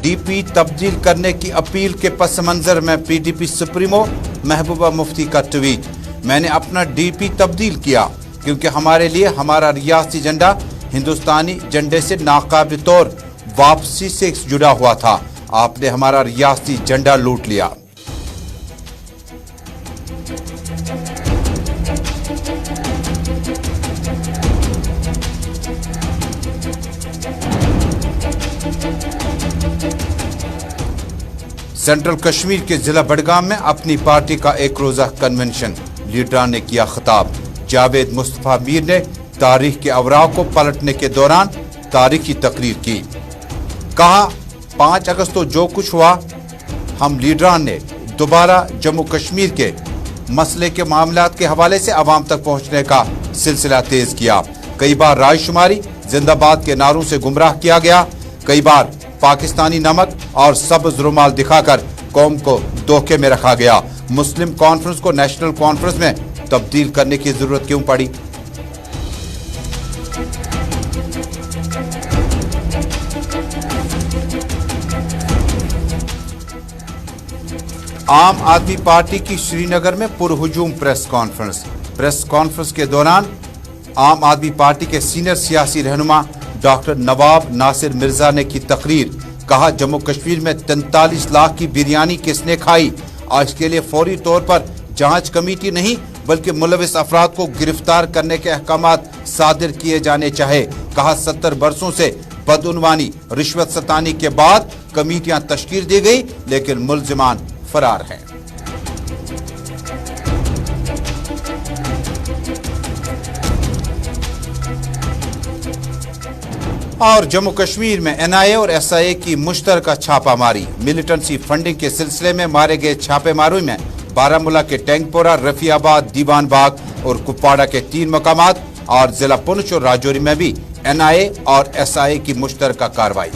DP तब्दील करने की अपील के पस मंजर में पीडीपी सुप्रीमो महबूबा मुफ्ती का ट्वीट। मैंने अपना डीपी तब्दील किया क्योंकि हमारे लिए हमारा रियासती झंडा हिंदुस्तानी झंडे से नाकाबिल तौर वापसी से जुड़ा हुआ था। आपने हमारा रियासती झंडा लूट लिया। सेंट्रल कश्मीर के जिला बडगाम में अपनी पार्टी का एक रोजा कन्वेंशन, लीडरान ने किया खिताब। जावेद मुस्तफा मीर ने तारीख के अवराह को पलटने के दौरान तारीखी तकरीर की। कहा 5 अगस्त को जो कुछ हुआ, हम लीडरान ने दोबारा जम्मू कश्मीर के मसले के मामलात के हवाले से आवाम तक पहुंचने का सिलसिला तेज किया। कई बार रायशुमारी जिंदाबाद के नारों से गुमराह किया गया, कई बार पाकिस्तानी नमक और सब्ज रुमाल दिखाकर कौम को धोखे में रखा गया। मुस्लिम कॉन्फ्रेंस को नेशनल कॉन्फ्रेंस में तब्दील करने की जरूरत क्यों पड़ी? आम आदमी पार्टी की श्रीनगर में पुरहुजूम प्रेस कॉन्फ्रेंस के दौरान आम आदमी पार्टी के सीनियर सियासी रहनुमा डॉक्टर नवाब नासिर मिर्जा ने की तकरीर। कहा जम्मू कश्मीर में 43 लाख की बिरयानी किसने खाई? आज के लिए फौरी तौर पर जांच कमेटी नहीं बल्कि मुलविस अफराद को गिरफ्तार करने के अहकामात सादिर किए जाने चाहिए। कहा 70 बरसों से बदउनवानी रिश्वत सतानी के बाद कमेटियां तश्कील दी गई लेकिन मुल्जिमान फरार हैं। और जम्मू कश्मीर में एनआईए और एसआईए की मुश्तरका छापामारी। मिलिटेंसी फंडिंग के सिलसिले में मारे गए छापेमारी में बारामूला के टैंकपोरा, रफियाबाद, दीवान बाग और कुपवाड़ा के 3 मकामात और जिला पुंछ और राजौरी में भी एनआईए और एसआईए की मुश्तरका कार्रवाई।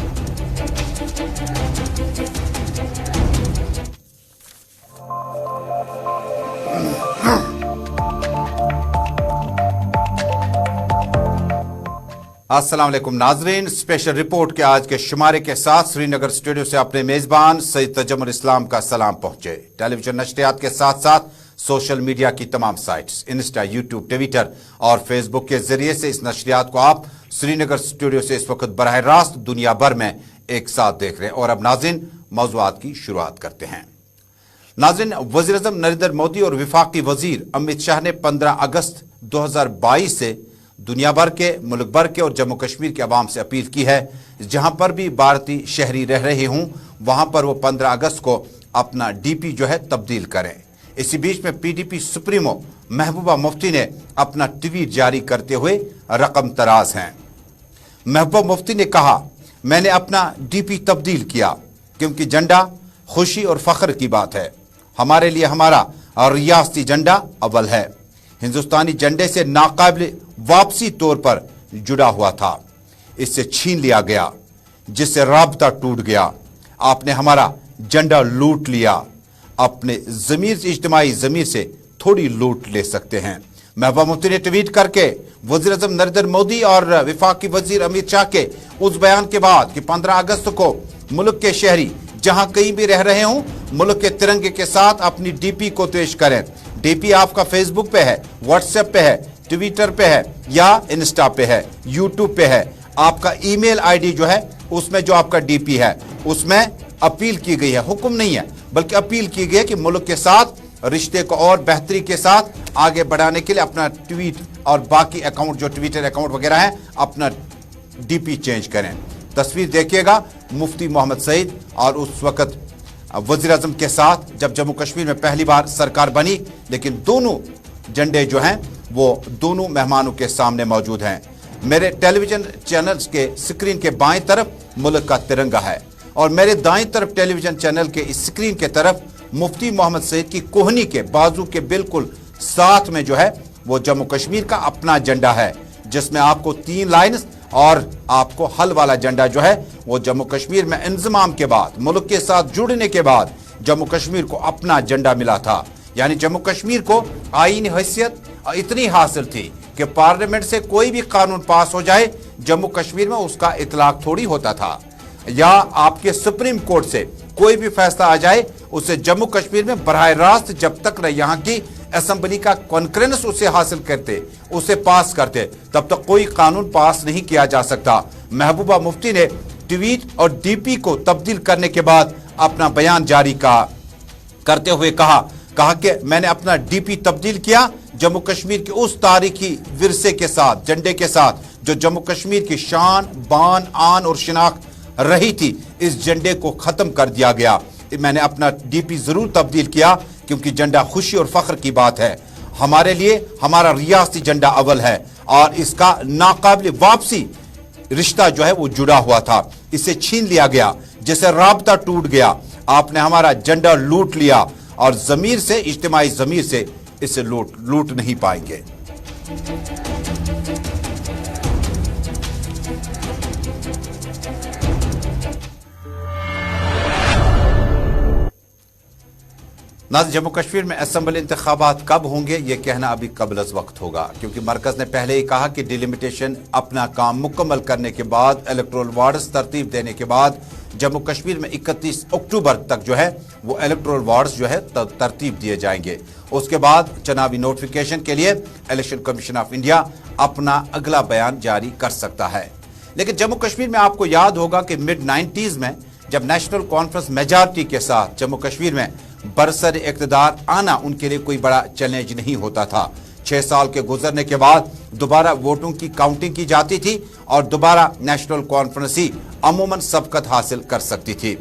अस्सलाम वालेकुम नाजरीन, स्पेशल रिपोर्ट के आज के शुमारे के साथ श्रीनगर स्टूडियो से अपने मेजबान सईद तजम्मुल इस्लाम का सलाम पहुंचे। टेलीविजन नशरियात के साथ साथ सोशल मीडिया की तमाम साइट्स इंस्टा, यूट्यूब, ट्विटर और फेसबुक के जरिए से इस नशरियात को आप श्रीनगर स्टूडियो से इस वक्त बराह रास्त दुनिया भर में एक साथ देख रहे हैं। और अब नाज़रीन मौज़ूआत की शुरुआत करते हैं। नाज़रीन, वज़ीर-ए-आज़म नरेंद्र मोदी और वफाकी वजीर अमित शाह ने 15 अगस्त 2022 से दुनिया भर के, मुल्क भर के और जम्मू कश्मीर के अवाम से अपील की है जहां पर भी भारतीय शहरी रह रहे हों वहां पर वो 15 अगस्त को अपना डीपी जो है तब्दील करें। इसी बीच में पीडीपी सुप्रीमो महबूबा मुफ्ती ने अपना ट्वीट जारी करते हुए रकम तराज हैं। महबूबा मुफ्ती ने कहा मैंने अपना डीपी तब्दील किया क्योंकि झंडा खुशी और फख्र की बात है। हमारे लिए हमारा रियासती झंडा अव्वल है, हिंदुस्तानी झंडे से नाकाबिल वापसी तौर पर जुड़ा हुआ था, इससे छीन लिया गया जिससे राबता टूट गया। आपने हमारा झंडा लूट लिया, अपने जमीर इज्तिमाई जमीर से थोड़ी लूट ले सकते हैं। महबूबा मुफ्ती ने ट्वीट करके वज़ीर-ए-आज़म नरेंद्र मोदी और वफाकी वजीर अमित शाह के उस बयान के बाद कि 15 अगस्त को मुल्क के शहरी जहां कहीं भी रह रहे हों मुल्क के तिरंगे के साथ अपनी डीपी को पेश करें। डीपी आपका फेसबुक पे है, व्हाट्सएप पे है, ट्विटर पे है या इंस्टा पे है, यूट्यूब पे है। आपका ईमेल आईडी जो है उसमें जो आपका डीपी है उसमें अपील की गई है, हुक्म नहीं है बल्कि अपील की गई है कि मुल्क के साथ रिश्ते को और बेहतरी के साथ आगे बढ़ाने के लिए अपना ट्वीट और बाकी अकाउंट जो ट्विटर अकाउंट वगैरह है अपना डीपी चेंज करें। तस्वीर देखिएगा मुफ्ती मोहम्मद सईद और उस वक्त वज़ीर-ए-आज़म के साथ जब जम्मू कश्मीर में पहली बार सरकार बनी, लेकिन दोनों झंडे जो हैं वो दोनों मेहमानों के सामने मौजूद हैं। मेरे टेलीविजन चैनल्स के स्क्रीन के बाएं तरफ मुल्क का तिरंगा है और मेरे दाएं तरफ टेलीविजन चैनल के इस स्क्रीन के तरफ मुफ्ती मोहम्मद सईद की कोहनी के बाजू के बिल्कुल साथ में जो है वो जम्मू कश्मीर का अपना झंडा है जिसमें आपको 3 लाइन्स और आपको हल वाला झंडा जो है वो जम्मू कश्मीर में इंजमाम के बाद, मुल्क के साथ जुड़ने के बाद जम्मू कश्मीर को अपना झंडा मिला था। यानी जम्मू कश्मीर को आईनी हैसियत इतनी हासिल थी कि पार्लियामेंट से कोई भी कानून पास हो जाए जम्मू कश्मीर में उसका इतलाक थोड़ी होता था। या आपके सुप्रीम कोर्ट से कोई भी फैसला आ जाए, उसे जम्मू कश्मीर में बराह रास्त जब तक न यहाँ की असेंबली का कॉन्फ्रेंस उसे हासिल करते, उसे पास करते, तब तक कोई कानून पास नहीं किया जा सकता। महबूबा मुफ्ती ने ट्वीट और डीपी को तब्दील करने के बाद अपना बयान जारी करते हुए कहा कि मैंने अपना डीपी तब्दील किया जम्मू कश्मीर के उस तारीखी विरसे के साथ, झंडे के साथ, जो जम्मू कश्मीर की शान, बान, आन और शिनाख्त रही थी। इस झंडे को खत्म कर दिया गया। मैंने अपना डीपी जरूर तब्दील किया क्योंकि झंडा खुशी और फख्र की बात है। हमारे लिए हमारा रियासती झंडा अव्वल है और इसका नाकाबिल वापसी रिश्ता जो है वो जुड़ा हुआ था, इसे छीन लिया गया, जैसे राबता टूट गया। आपने हमारा झंडा लूट लिया और जमीर से, इज्तिमाई जमीर से इसे लूट नहीं पाएंगे। नाज़रीन, जम्मू कश्मीर में असेंबली इंतखाबात कब होंगे ये कहना अभी कबल अज़ वक्त होगा, क्योंकि मरकज ने पहले ही कहा कि डिलिमिटेशन अपना काम मुकम्मल करने के बाद, इलेक्टोरल वार्ड्स तरतीब देने के बाद जम्मू कश्मीर में 31 अक्टूबर तक जो है वो इलेक्टोरल वार्ड्स जो है तरतीब दिए जाएंगे। उसके बाद चुनावी नोटिफिकेशन के लिए इलेक्शन कमीशन ऑफ इंडिया अपना अगला बयान जारी कर सकता है। लेकिन जम्मू कश्मीर में आपको याद होगा कि मिड 90s में जब नेशनल कॉन्फ्रेंस मेजॉरिटी के साथ जम्मू कश्मीर में बरसर इक़्तिदार आना उनके लिए कोई बड़ा चैलेंज नहीं होता था। 6 साल के गुजरने के बाद दोबारा वोटों की काउंटिंग की जाती थी और दोबारा नेशनल कॉन्फ्रेंस ही अमूमन सबकत हासिल कर सकती थी।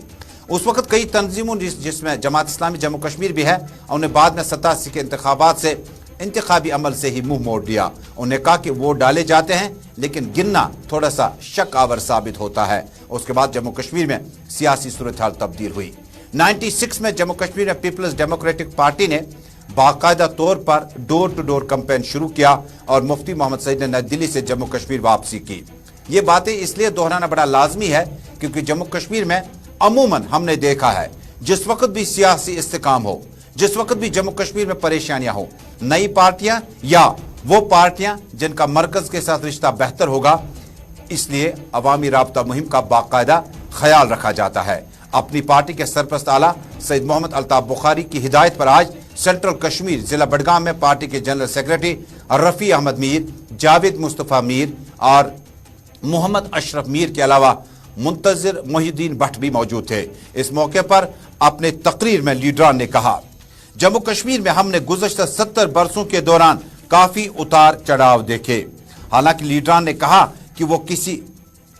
उस वक्त कई तंजीमों जिसमें जमात इस्लामी जम्मू कश्मीर भी है, उन्हें बाद में 87 के इंतखाबात से इंतखाबी अमल से ही मुंह मोड़ दिया। उन्हें कहा कि वोट डाले जाते हैं लेकिन गिनना थोड़ा सा शक आवर साबित होता है। उसके बाद जम्मू कश्मीर में सियासी सूरत हाल तब्दील हुई। 96 में जम्मू कश्मीर में पीपल्स डेमोक्रेटिक पार्टी ने बाकायदा तौर पर डोर टू डोर कैंपेन शुरू किया और मुफ्ती मोहम्मद सईद ने नई दिल्ली से जम्मू कश्मीर वापसी की। ये बातें इसलिए दोहराना बड़ा लाजमी है क्योंकि जम्मू कश्मीर में अमूमन हमने देखा है जिस वक्त भी सियासी इस्तेकाम हो, जिस वक्त भी जम्मू कश्मीर में परेशानियां हो, नई पार्टियां या वो पार्टियां जिनका मरकज के साथ रिश्ता बेहतर होगा, इसलिए अवामी राब्ता मुहिम का बाकायदा ख्याल रखा जाता है। अपनी पार्टी के सरपरस्त आला सईद मोहम्मद अल्ताफ बुखारी की हिदायत पर आज सेंट्रल कश्मीर जिला बडगाम में पार्टी के जनरल सेक्रेटरी रफी अहमद मीर, जावेद मुस्तफा मीर और मोहम्मद अशरफ मीर के अलावा मुंतजिर मोहिउद्दीन भट्ट भी मौजूद थे। इस मौके पर अपने तकरीर में लीडरान ने कहा, जम्मू कश्मीर में हमने गुज़श्ता 70 बरसों के दौरान काफी उतार चढ़ाव देखे। हालांकि लीडरान ने कहा कि वो किसी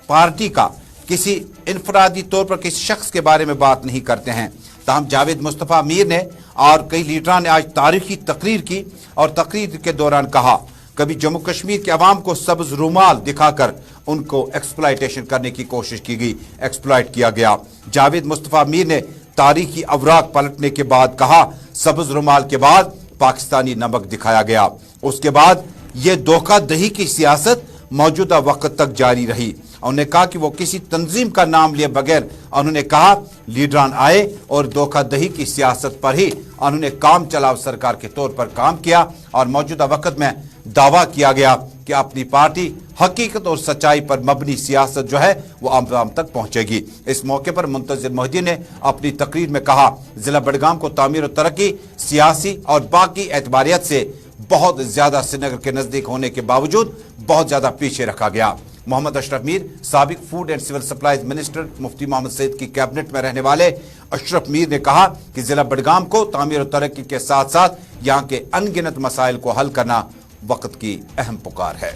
पार्टी का, किसी इनफरादी तौर पर किसी शख्स के बारे में बात नहीं करते हैं। ताहम जावेद मुस्तफा मीर ने और कई लीडरान ने आज तारीखी तकरीर की और तकरीर के दौरान कहा, कभी जम्मू कश्मीर के अवाम को सब्ज रुमाल दिखाकर उनको एक्सप्लॉयटेशन करने की कोशिश की गई, एक्सप्लॉयट किया गया। जावेद मुस्तफा मीर ने तारीखी अवराक पलटने के बाद कहा, सब्ज रुमाल के बाद पाकिस्तानी नमक दिखाया गया। उसके बाद ये धोखाधड़ी की सियासत मौजूदा वक्त तक जारी रही। उन्होंने कहा कि वो किसी तंजीम का नाम लिए बगैर, उन्होंने कहा लीडरान आए और धोखाधड़ी की सियासत पर ही उन्होंने काम चलाव सरकार के तौर पर काम किया और मौजूदा वक्त में दावा किया गया कि अपनी पार्टी हकीकत और सच्चाई पर मबनी सियासत जो है वो आम तक पहुंचेगी। इस मौके पर मुंतजिर मोहिउद्दीन ने अपनी तकरीर में कहा, जिला बडगाम को तामीर और तरक्की, सियासी और बाकी एतबारियत से बहुत ज्यादा श्रीनगर के नजदीक होने के बावजूद बहुत ज्यादा पीछे रखा गया। मोहम्मद अशरफ मीर, साबिक food and civil supplies minister, Mufti Mohammad Sayeed की कैबिनेट में रहने वाले अशरफ मीर ने कहा कि जिला बडगाम को तामीर और तरक्की के साथ साथ यहाँ के अनगिनत मसाइल को हल करना वक्त की अहम पुकार है।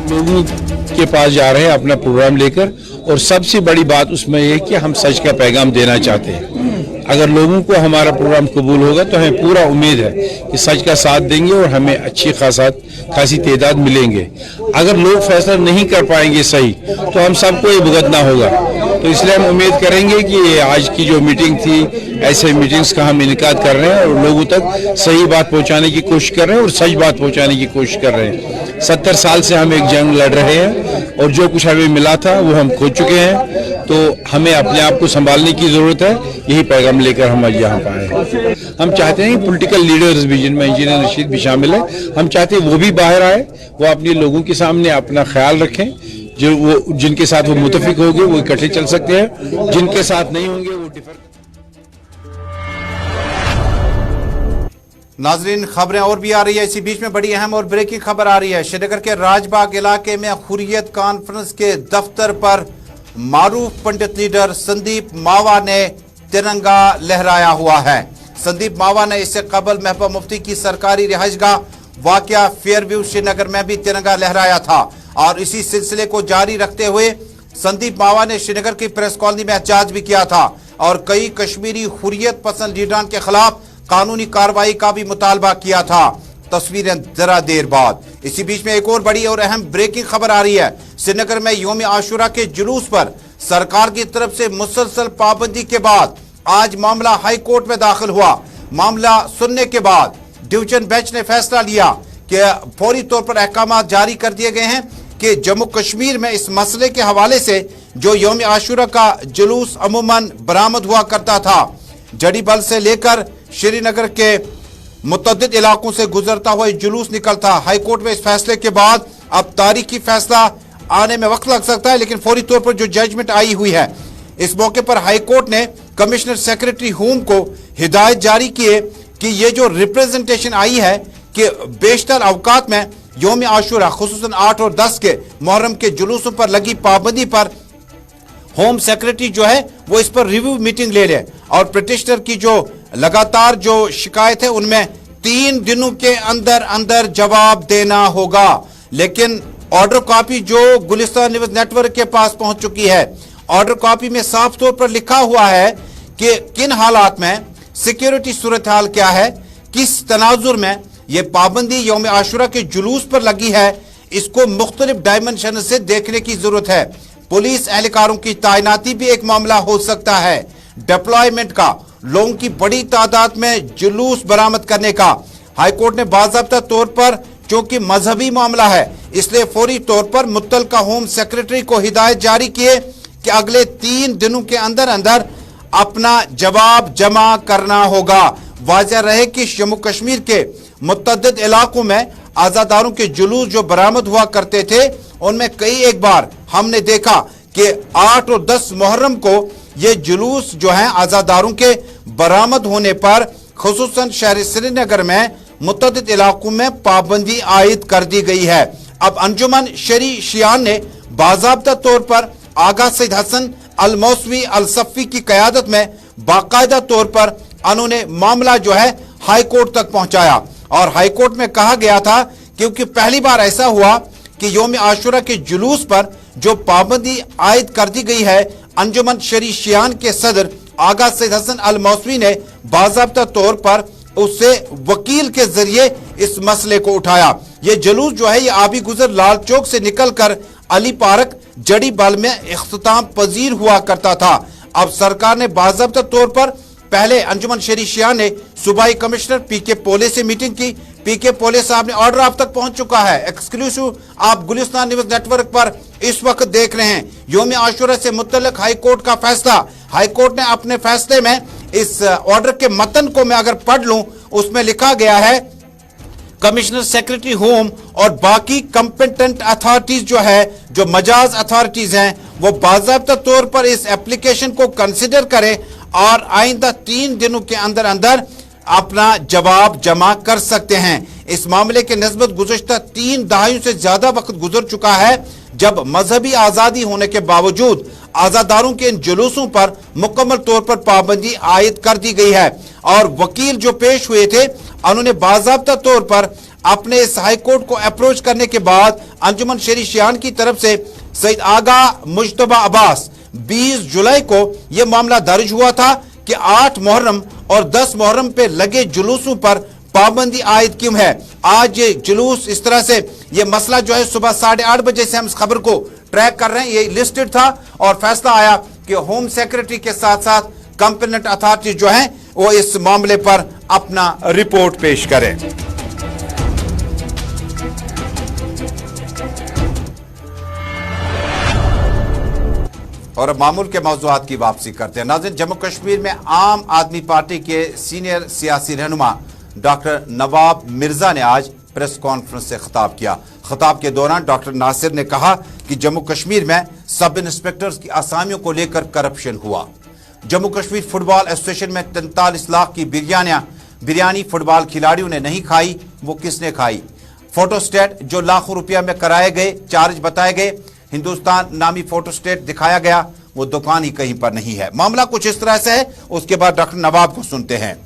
लोगों के पास जा रहे हैं अपना प्रोग्राम लेकर और सबसे बड़ी बात उसमें यह कि हम सच का पैगाम देना चाहते हैं। अगर लोगों को हमारा प्रोग्राम कबूल होगा तो हमें पूरा उम्मीद है कि सच का साथ देंगे और हमें अच्छी खासी तादाद मिलेंगे। अगर लोग फैसला नहीं कर पाएंगे सही तो हम सबको ये भुगतना होगा। तो इसलिए हम उम्मीद करेंगे कि आज की जो मीटिंग थी, ऐसे मीटिंग्स का हम इनेकाद कर रहे हैं और लोगों तक सही बात पहुंचाने की कोशिश कर रहे हैं और सच बात पहुंचाने की कोशिश कर रहे हैं। 70 साल से हम एक जंग लड़ रहे हैं और जो कुछ हमें मिला था वो हम खो चुके हैं। तो हमें अपने आप को संभालने की जरूरत है। यही पैगाम लेकर हम आज यहाँ पर आए हैं। हम चाहते हैं पॉलिटिकल लीडर्स भी, जिनमें इंजीनियर रशीद भी शामिल है, हम चाहते हैं वो भी बाहर आए, वो अपने लोगों के सामने अपना ख्याल रखें, जो वो जिनके साथ वो मुतफिक होंगे वो इकट्ठे चल सकते हैं, जिनके साथ नहीं होंगे वो डिफर। नाजरीन, खबरें और भी आ रही है। इसी बीच में बड़ी अहम और ब्रेकिंग खबर आ रही है। श्रीनगर के राजबाग इलाके में हुर्रियत कॉन्फ्रेंस के दफ्तर पर मारूफ पंडित लीडर संदीप मावा ने तिरंगा लहराया हुआ है। संदीप मावा ने इससे कबल महबूबा मुफ्ती की सरकारी रिहाइशगाह वाकया फेयरव्यू श्रीनगर में भी तिरंगा लहराया था और इसी सिलसिले को जारी रखते हुए संदीप मावा ने श्रीनगर की प्रेस कॉलोनी में एहतजाज भी किया था और कई कश्मीरी हुर्रियत पसंद लीडरान के खिलाफ कानूनी कार्रवाई का भी मुतालबा किया था। तस्वीरें जरा देर बाद। इसी बीच में एक और बड़ी और अहम ब्रेकिंग खबर आ रही है। श्रीनगर में यौम आशुरा के जुलूस पर सरकार की तरफ से मुसलसल पाबंदी के बाद आज मामला हाई कोर्ट में दाखिल हुआ। मामला सुनने के बाद डिवीजन बेंच ने फैसला लिया कि फौरी तौर पर अहकाम जारी कर दिए गए हैं कि जम्मू कश्मीर में इस मसले के हवाले से जो यौम आशुरा का जुलूस अमूमन बरामद हुआ करता था, जड़ी बल से लेकर श्रीनगर के मुतअद्दिद इलाकों से गुजरता हुआ जुलूस निकलता। हाई कोर्ट में इस फैसले के बाद अब तारीखी फैसला आने में वक्त लग सकता है, लेकिन फौरी तौर पर जो जजमेंट आई हुई है, इस मौके पर हाई कोर्ट ने कमिश्नर सेक्रेटरी होम को हिदायत जारी की है कि ये जो रिप्रेजेंटेशन आई है कि बेशतर अवकात में यौम आशुरा खुसूसन 8 और 10 के मुहर्रम के जुलूसों पर लगी पाबंदी पर होम सेक्रेटरी जो है वो इस पर रिव्यू मीटिंग ले ले और पिटिशनर की जो लगातार जो शिकायत है उनमें 3 दिनों के अंदर अंदर जवाब देना होगा। लेकिन ऑर्डर कॉपी जो गुलिस्तान न्यूज़ नेटवर्क के पास पहुंच चुकी है, ऑर्डर कॉपी में साफ तौर पर लिखा हुआ है कि किन हालात में सिक्योरिटी सूरत हाल क्या है, किस तनाजुर में ये पाबंदी यौम आशुरा के जुलूस पर लगी है, इसको मुख्तलिफ डायमेंशन से देखने की जरूरत है। पुलिस एहलकारों की तैनाती भी एक मामला हो सकता है, डिप्लॉयमेंट का, लोगों की बड़ी तादाद में जुलूस बरामद करने का। हाईकोर्ट ने बाज़ाब्ता तौर पर चूंकि मजहबी मामला है इसलिए फौरी तौर पर मुत्तलका होम सेक्रेटरी को हिदायत जारी किए कि अगले 3 दिनों के अंदर अंदर अपना जवाब जमा करना होगा। वाज़ेह रहे कि जम्मू कश्मीर के मुतअद्दिद इलाकों में आज़ादारों के जुलूस जो बरामद हुआ करते थे उनमें कई एक बार हमने देखा कि 8 और 10 मुहर्रम को ये जुलूस जो है आज़ादारों के बरामद होने पर खुसूसन शहर श्रीनगर में मुतअद्दिद इलाकों में पाबंदी आयद कर दी गई है। अब अंजुमन शरी शियान ने बाज़ाब्ता तौर पर आगा सईद हसन अल मौसवी अल सफ़ी की क़यादत में बाकायदा तौर पर उन्होंने मामला जो है हाई कोर्ट तक पहुंचाया और हाई कोर्ट में कहा गया था क्योंकि पहली बार ऐसा हुआ कि यौम आशुरा के जुलूस पर जो पाबंदी आयद कर दी गई है, अंजुमन शरी शियान के सदर आगा सईद हसन अल मौसवी ने बाज़ाब्ता तौर पर उससे वकील के जरिए इस मसले को उठाया। ये जुलूस जो है ये आबी गुजर लाल चौक से निकलकर अली पार्क जड़ी बल में इख्तिताम पजीर हुआ करता था। अब सरकार ने बाज़ाब्ता तौर पर पहले अंजुमन शरी शियान ने सूबाई कमिश्नर पीके पोले से मीटिंग की। पीके पोले साहब ने ऑर्डर आप तक पहुंच चुका है। एक्सक्लूसिव आप गुलिस्तान न्यूज़ नेटवर्क पर इस वक्त देख रहे हैं। यौम आशुरा से मुतल्लिक हाई कोर्ट का फैसला। हाई कोर्ट ने अपने फैसले में इस ऑर्डर के मतन को मैं अगर पढ़ लूं, उसमें लिखा गया है कमिश्नर सेक्रेटरी होम और बाकी कंपिटेंट अथॉरिटीज जो है, जो मजाज अथॉरिटीज हैं, वो बाज़ाब्ता तौर पर इस एप्लीकेशन को कंसिडर करें और आइंदा 3 दिनों के अंदर अंदर अपना जवाब जमा कर सकते हैं। इस मामले के निस्बत गुज़श्ता 3 दहाइयों से ज्यादा वक्त गुजर चुका है जब मजहबी आजादी होने के बावजूद आजादारों के इन जुलूसों पर मुकम्मल तौर पर पाबंदी आयद कर दी गई है। और वकील जो पेश हुए थे उन्होंने बाज़ाब्ता तौर पर अपने इस हाई कोर्ट को अप्रोच करने के बाद अंजुमन शरी शियान की तरफ से सईद आगा मुज्तबा अब्बास 20 जुलाई को यह मामला दर्ज हुआ था कि 8 मुहर्रम और 10 मुहर्रम पे लगे जुलूसों पर पाबंदी आयद क्यों है। आज ये जुलूस इस तरह से ये मसला जो है सुबह 8:30 बजे से हम इस खबर को ट्रैक कर रहे हैं, ये लिस्टेड था और फैसला आया कि होम सेक्रेटरी के साथ साथ कंपिटेंट अथॉरिटी जो है वो इस मामले पर अपना रिपोर्ट पेश करें। और अब मामूल के मौज़ूआत की वापसी करते हैं। नाज़रीन, जम्मू कश्मीर में आम आदमी पार्टी के सीनियर सियासी रहनुमा डॉक्टर नवाब मिर्जा ने आज प्रेस कॉन्फ्रेंस से खिताब किया। खिताब के दौरान डॉक्टर नासिर ने कहा कि जम्मू कश्मीर में सब इंस्पेक्टर्स की आसामियों को लेकर करप्शन हुआ। जम्मू कश्मीर फुटबॉल एसोसिएशन में 43 लाख की बिरयानी फुटबॉल खिलाड़ियों ने नहीं खाई, वो किसने खाई? फोटोस्टेट जो लाखों रुपया में कराए गए, चार्ज बताए गए, हिंदुस्तान नामी फोटोस्टेट दिखाया गया, वो दुकान ही कहीं पर नहीं है। मामला कुछ इस तरह से है। उसके बाद डॉक्टर नवाब को सुनते हैं।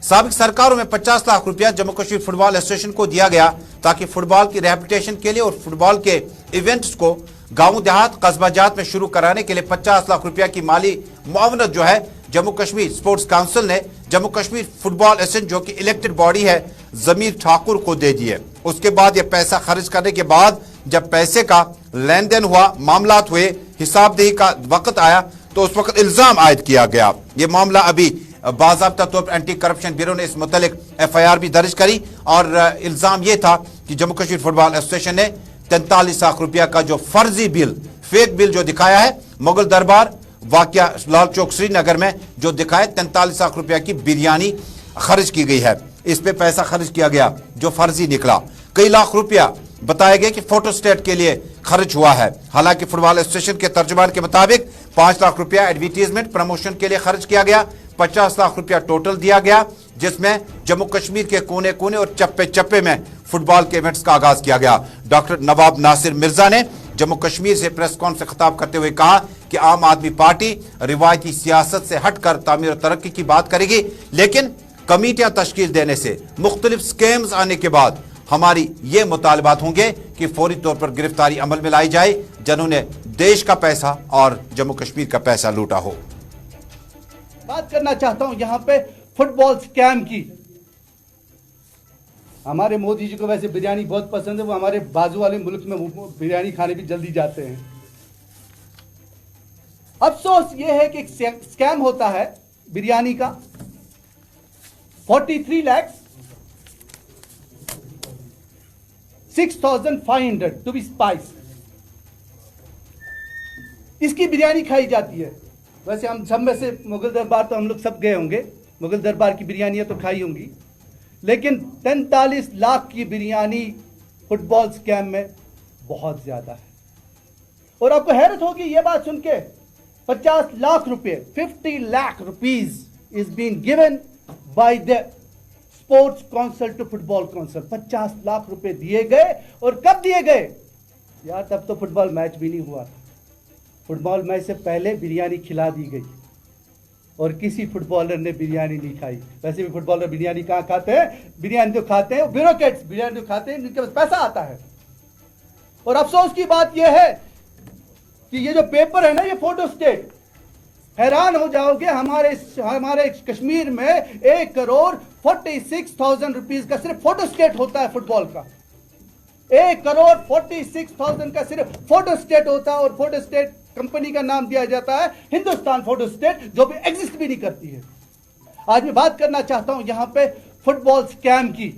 साबिक सरकारों में 50 लाख रुपया जम्मू कश्मीर फुटबॉल एसोसिएशन को दिया गया ताकि फुटबॉल की रिहैबिलिटेशन के लिए और फुटबॉल के इवेंट्स को गांव देहात कस्बा जात में शुरू कराने के लिए 50 लाख रुपया की माली मुआवनत जो है जम्मू कश्मीर स्पोर्ट्स काउंसिल ने जम्मू कश्मीर फुटबॉल एसोसिएशन जो कि इलेक्टेड बॉडी है जमीर ठाकुर को दे दी है। उसके बाद यह पैसा खर्च करने के बाद जब पैसे का लेन देन हुआ, मामलात हुए, हिसाबदेही का वक्त आया तो उस वक्त इल्जाम आयद किया गया। ये मामला अभी बाज़ाब्ता तौर पर एंटी करप्शन ब्यूरो ने इस मुतल्लिक FIR भी दर्ज करी और इल्जाम ये था कि जम्मू कश्मीर फुटबॉल एसोसिएशन ने 43 लाख रुपया का जो फर्जी बिल, फेक बिल जो दिखाया है, मुगल दरबार वाकया लाल चौक श्रीनगर में जो दिखाए 43 लाख रुपया की बिरयानी खर्च की गई है, इस पे पैसा खर्च किया गया जो फर्जी निकला। कई लाख रुपया बताया गया कि फोटोस्टेट के लिए खर्च हुआ है। हालांकि फुटबॉल एसोसिएशन के तर्जुमान के मुताबिक 5 लाख रुपया एडवर्टीजमेंट प्रमोशन के लिए खर्च किया गया, 50 लाख रुपया टोटल दिया गया जिसमें जम्मू कश्मीर के कोने कोने और चप्पे चप्पे में फुटबॉल के इवेंट्स का आगाज किया गया। डॉक्टर नवाब नासिर मिर्जा ने जम्मू कश्मीर से प्रेस कॉन्फ्रेंस से खिताब करते हुए कहा कि आम आदमी पार्टी रिवायती सियासत से हटकर तामीर और तरक्की की बात करेगी, लेकिन कमेटियां तश्कील देने से मुख्तलिफ स्कीम्स आने के बाद हमारी ये मुतालबात होंगे कि फौरी तौर पर गिरफ्तारी अमल में लाई जाए जिन्होंने देश का पैसा और जम्मू कश्मीर का पैसा लूटा हो। बात करना चाहता हूं यहां पे फुटबॉल स्कैम की। हमारे मोदी जी को वैसे बिरयानी बहुत पसंद है, वो हमारे बाजू वाले मुल्क में बिरयानी खाने भी जल्दी जाते हैं। अफसोस ये है कि एक स्कैम होता है बिरयानी का 43 लाख 6,500 टू बी स्पाइस, इसकी बिरयानी खाई जाती है। वैसे हम सब में से मुगल दरबार तो हम लोग सब गए होंगे, मुगल दरबार की बिरयानियां तो खाई होंगी, लेकिन 43 लाख की बिरयानी फुटबॉल स्कैम में बहुत ज्यादा है। और आपको हैरत होगी ये बात सुन के, 50 लाख रुपए 50 lakh rupees is been given by the sports council to football council. 50 lakh रुपए दिए गए, और कब दिए गए यार? तब तो फुटबॉल मैच भी नहीं हुआ था। फुटबॉल मैच से पहले बिरयानी खिला दी गई और किसी फुटबॉलर ने बिरयानी नहीं खाई। वैसे भी फुटबॉलर बिरयानी कहाँ खाते हैं? बिरयानी तो खाते हैं ब्यूरोक्रेट्स, बिरयानी तो खाते हैं जिनके पास पैसा आता है। और अफसोस की बात यह है कि ये जो पेपर है ना, ये फोटो स्टेट, हैरान हो जाओगे, हमारे कश्मीर में 1,46,000 रुपीज का सिर्फ फोटो स्टेट होता है फुटबॉल का। 1,46,000 का सिर्फ फोटो स्टेट होता है, और फोटो स्टेट कंपनी का नाम दिया जाता है हिंदुस्तान फोटो स्टेट, जो भी एग्जिस्ट भी नहीं करती है। आज मैं बात करना चाहता हूं यहां पे फुटबॉल स्कैम की।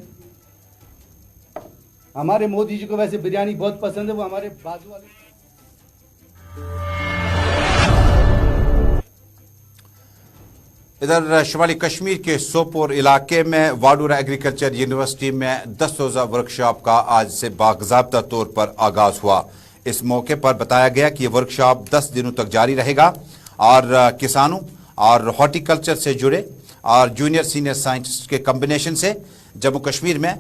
हमारे मोदी जी को वैसे बिरयानी बहुत पसंद है, वो हमारे बाजू वाले इधर शुमाली कश्मीर के सोपोर इलाके में वाडूरा एग्रीकल्चर यूनिवर्सिटी में 10 रोज़ा वर्कशॉप का आज से बाकाज़ाब्ता तौर पर आगाज हुआ। इस मौके पर बताया गया कि यह वर्कशॉप 10 दिनों तक जारी रहेगा और किसानों और हॉर्टिकल्चर से जुड़े और जूनियर सीनियर साइंटिस्ट के कम्बिनेशन से जम्मू कश्मीर में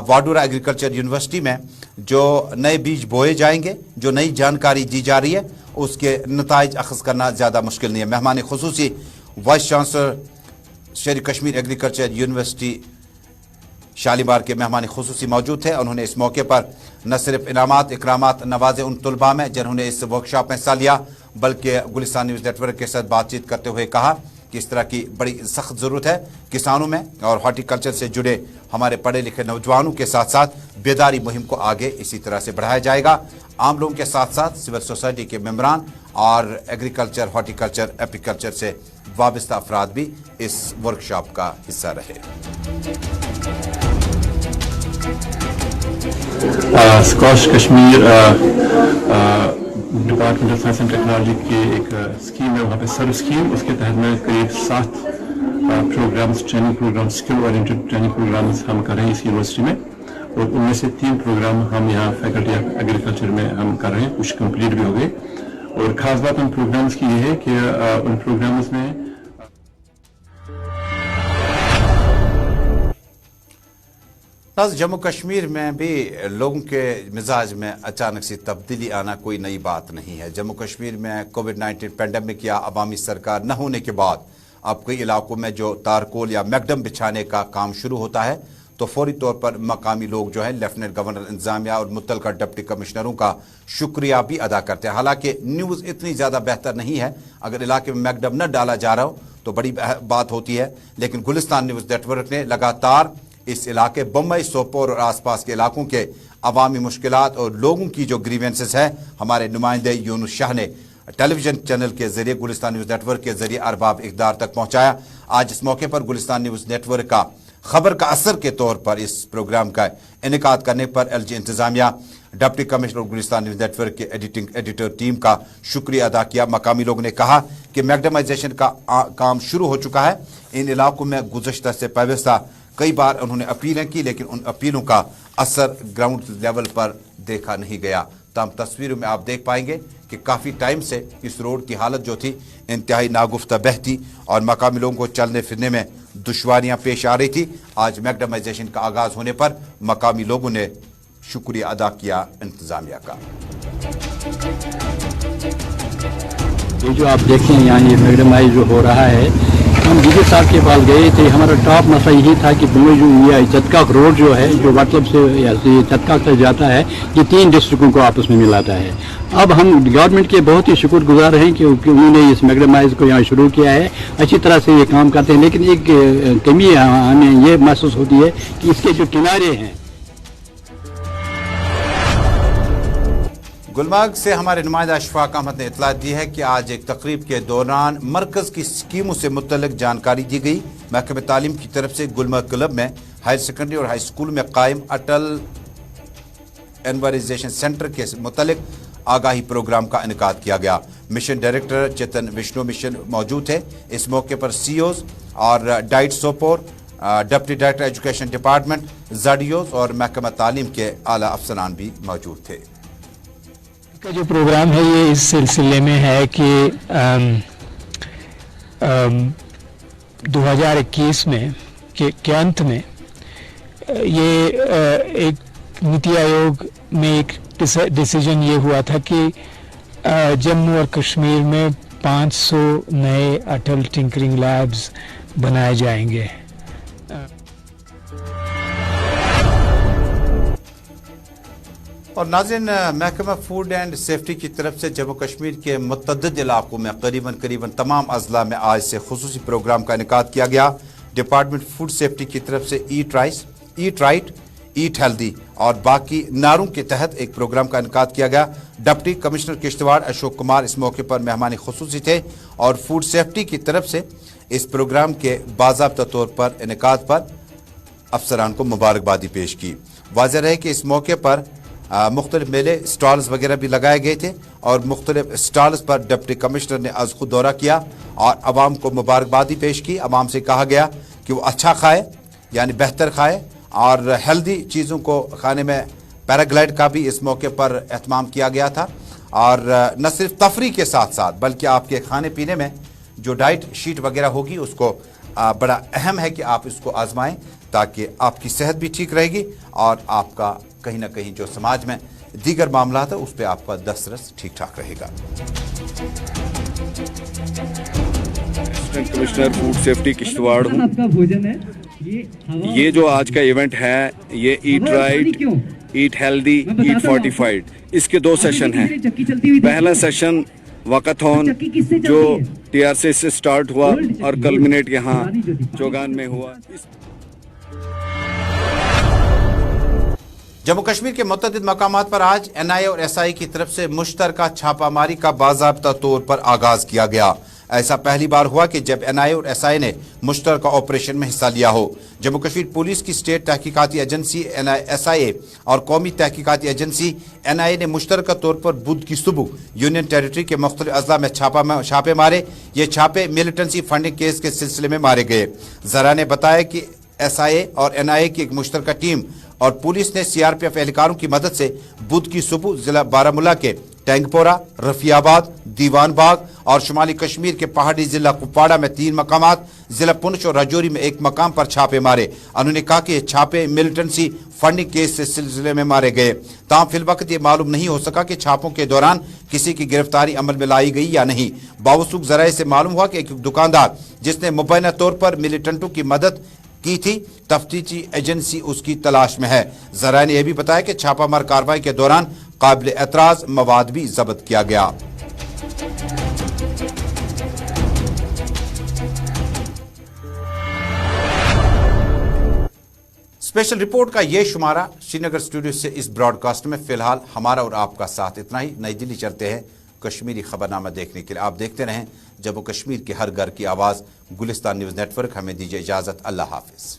वाडूरा एग्रीकल्चर यूनिवर्सिटी में जो नए बीज बोए जाएंगे, जो नई जानकारी दी जा रही है, उसके नताइज अखज़ करना ज़्यादा मुश्किल नहीं है। मेहमान खुसूसी वाइस चांसलर शेर कश्मीर एग्रीकल्चर यूनिवर्सिटी शालीमार के मेहमान खुसूसी मौजूद थे। उन्होंने इस मौके पर न सिर्फ इनामात इकरामात नवाजे उन तलबा में जिन्होंने इस वर्कशॉप में हिस्सा लिया, बल्कि गुलिस्तान न्यूज़ नेटवर्क के साथ बातचीत करते हुए कहा कि इस तरह की बड़ी सख्त ज़रूरत है किसानों में और हॉर्टिकल्चर से जुड़े हमारे पढ़े लिखे नौजवानों के साथ साथ बेदारी मुहिम को आगे इसी तरह से बढ़ाया जाएगा। आम लोगों के साथ साथ सिविल सोसाइटी के मेम्बरान और एग्रीकल्चर, हॉर्टिकल्चर, एपीकल्चर से वाबस्ता अफराद भी इस वर्कशॉप का हिस्सा रहे। Squash Kashmir department of science and technology की एक स्कीम है, वहाँ पे सर्व स्कीम, उसके तहत में करीब 7 programmes, training programmes, skill oriented training programmes हम कर रहे हैं इस यूनिवर्सिटी में। और उनमें से 3 प्रोग्राम हम यहाँ फैकल्टी ऑफ एग्रीकल्चर में हम कर रहे हैं, कुछ कंप्लीट भी हो गए। और खास बात उन प्रोग्राम्स की ये है कि उन प्रोग्राम्स में जम्मू कश्मीर में भी लोगों के मिजाज में अचानक से तब्दीली आना कोई नई बात नहीं है। जम्मू कश्मीर में कोविड-19 पेंडेमिक या अवामी सरकार न होने के बाद अब कई इलाकों में जो तारकोल या मैकडम बिछाने का काम शुरू होता है तो फौरी तौर पर मकामी लोग जो है लेफ्टिनेंट गवर्नर इंतजामिया और मुतलका डिप्टी कमिश्नरों का शुक्रिया भी अदा करते हैं। हालांकि न्यूज़ इतनी ज़्यादा बेहतर नहीं है, अगर इलाके में मैकडम न डाला जा रहा हो तो बड़ी बात होती है, लेकिन गुलिस्तान न्यूज़ नेटवर्क ने लगातार इस इलाके बम्बई, सोपोर और आसपास के इलाकों के अवामी मुश्किलात और लोगों की जो ग्रीवेंसेस है हमारे नुमाइंदे यूनुस शाह ने टेलीविजन चैनल के जरिए गुलिस्तान न्यूज़ नेटवर्क के जरिए अरबाब इक़्तिदार तक पहुंचाया। आज इस मौके पर गुलिस्तान न्यूज़ नेटवर्क का खबर का असर के तौर पर इस प्रोग्राम का इनेकाद करने पर एलजी इंतजामिया, deputy commissioner Gulistan news network के एडिटर टीम का शुक्रिया अदा किया। मकामी लोगों ने कहा कि मैकडमाइजेशन का काम शुरू हो चुका है। इन इलाकों में गुज़श्ता से पैवस्ता कई बार उन्होंने अपीलें की, लेकिन उन अपीलों का असर ग्राउंड लेवल पर देखा नहीं गया। तमाम तस्वीरों में आप देख पाएंगे कि काफ़ी टाइम से इस रोड की हालत जो थी इंतहाई नागुफ्ता बह थी और मकामी लोगों को चलने फिरने में दुश्वारियां पेश आ रही थी। आज मैकडमाइजेशन का आगाज होने पर मकामी लोगों ने शुक्रिया अदा किया इंतजामिया का। ये जो आप देखें यहाँ ये मैकडमाइज जो हो रहा है, हम डीजी साहब के पास गए थे। हमारा टॉप मसला यही था कि ये चटकाक रोड जो है जो मतलब से चटकाक तक जाता है, ये 3 डिस्ट्रिक्टों को आपस में मिलाता है। अब हम गवर्नमेंट के बहुत ही शुक्रगुजार हैं कि उन्होंने इस मैकडमाइज को यहाँ शुरू किया है, अच्छी तरह से ये काम करते हैं। लेकिन एक कमी हमें ये महसूस होती है कि इसके जो किनारे हैं। गुलमर्ग से हमारे नुमाइंदा अशफाक अहमद ने इतला दी है कि आज एक तकरीब के दौरान मरकज़ की स्कीमों से मुतल्लिक जानकारी दी गई। महकमे तालीम की तरफ से गुलमर्ग क्लब में हायर सेकेंडरी और हाई स्कूल में कायम अटल एनवायरनाइजेशन सेंटर के मुतल्लिक आगाही प्रोग्राम का इनेकाद किया गया। Mission director Chetan Vishnu mission मौजूद थे। इस मौके पर सीओज और DIET Sopore, deputy director education department, ज़ाडियोज और महकमा तालीम के आला अफसरान भी मौजूद थे। का जो प्रोग्राम है ये इस सिलसिले में है कि 2021 में के अंत में ये एक नीति आयोग में एक डिसीजन ये हुआ था कि जम्मू और कश्मीर में 500 नए अटल टिंकरिंग लैब्स बनाए जाएंगे। और नाज़रीन, महकमा फूड एंड सेफ्टी की तरफ से जम्मू कश्मीर के मुतअद्दिद इलाकों में करीबन तमाम अजला में आज से खुसूसी प्रोग्राम का इनेकाद किया गया। डिपार्टमेंट फूड सेफ्टी की तरफ से ईट राइट, ईट हेल्दी और बाकी नारों के तहत एक प्रोग्राम का इनेकाद किया गया। डिप्टी कमिश्नर किश्तवाड़ अशोक कुमार इस मौके पर मेहमान खुसूसी थे और फूड सेफ्टी की तरफ से इस प्रोग्राम के बाज़ाब्ता तौर पर इनेकाद पर अफसरान को मुबारकबादी पेश की। वाज़ेह रहे कि इस मौके पर मुख्तलिफ मेले स्टॉल्स वगैरह भी लगाए गए थे और मुख्तलिफ स्टॉल्स पर डिप्टी कमिश्नर ने आज खुद दौरा किया और अवाम को मुबारकबादी पेश की। अवाम से कहा गया कि वो अच्छा खाए, यानी बेहतर खाए और हेल्दी चीज़ों को खाने में पैराग्लाइड का भी इस मौके पर एहतमाम किया गया था। और न सिर्फ तफरी के साथ साथ बल्कि आपके खाने पीने में जो डाइट शीट वगैरह होगी उसको बड़ा अहम है कि आप इसको आजमाएं ताकि आपकी सेहत भी ठीक रहेगी और आपका कहीं ना कहीं जो समाज में दीगर मामला है उस पर आपका दस्तरस ठीक ठाक रहेगा। Assistant commissioner food safety Kishtwar हूँ। आपका भोजन है ये जो आज का इवेंट है ये ईट राइट, ईट हेल्दी, ईट फोर्टिफाइड, इसके 2 सेशन हैं। पहला सेशन वकाथॉन जो TRC से स्टार्ट हुआ और कल्मिनेट यहाँ चौगान में हुआ। जम्मू कश्मीर के मुतअद्दिद मकामात पर आज NIA और SI की तरफ से मुश्तरका छापामारी का बाज़ाब्ता तौर पर आगाज किया गया। ऐसा पहली बार हुआ कि जब NIA और SI ने मुश्तरका ऑपरेशन में हिस्सा लिया हो। जम्मू कश्मीर पुलिस की स्टेट तहकीकाती एजेंसी SIA और कौमी तहकीकाती एजेंसी NIA ने मुश्तरका तौर पर बुध की सुबह यूनियन टेरिटरी के मुख्तलिफ अजला में छापे मारे। ये छापे मिलिटेंसी फंडिंग केस के सिलसिले में मारे गए। जरा ने बताया कि SIA और NIA की एक मुश्तरका टीम और पुलिस ने सीआरपीएफ एहलकारों की मदद से बुध की सुबह जिला बारामूला के टैंकपोरा, रफियाबाद, दीवान बाग और शुमाली कश्मीर के पहाड़ी जिला कुपवाड़ा में 3 मकामात, जिला पुंछ और राजौरी में 1 मकाम पर छापे मारे। उन्होंने कहा कि ये छापे मिलिटेंसी फंडिंग केस से सिलसिले में मारे गए। ताहम फिलवक्त ये मालूम नहीं हो सका कि छापों के दौरान किसी की गिरफ्तारी अमल में लाई गई या नहीं। बावसूख जराये से मालूम हुआ कि एक दुकानदार जिसने मुबैना तौर पर मिलिटेंटों की मदद की थी, तफ्तीशी एजेंसी उसकी तलाश में है। जराये ने यह भी बताया कि छापामार कार्रवाई के दौरान काबिल एतराज मवाद भी जब्त किया गया। स्पेशल रिपोर्ट का यह शुमारा श्रीनगर स्टूडियो से इस ब्रॉडकास्ट में फिलहाल हमारा और आपका साथ इतना ही। नई दिल्ली चलते हैं कश्मीरी खबरनामा देखने के लिए। आप देखते रहें जम्मू कश्मीर के हर घर की आवाज गुलिस्तान न्यूज नेटवर्क। हमें दीजिए इजाजत। अल्लाह हाफिज।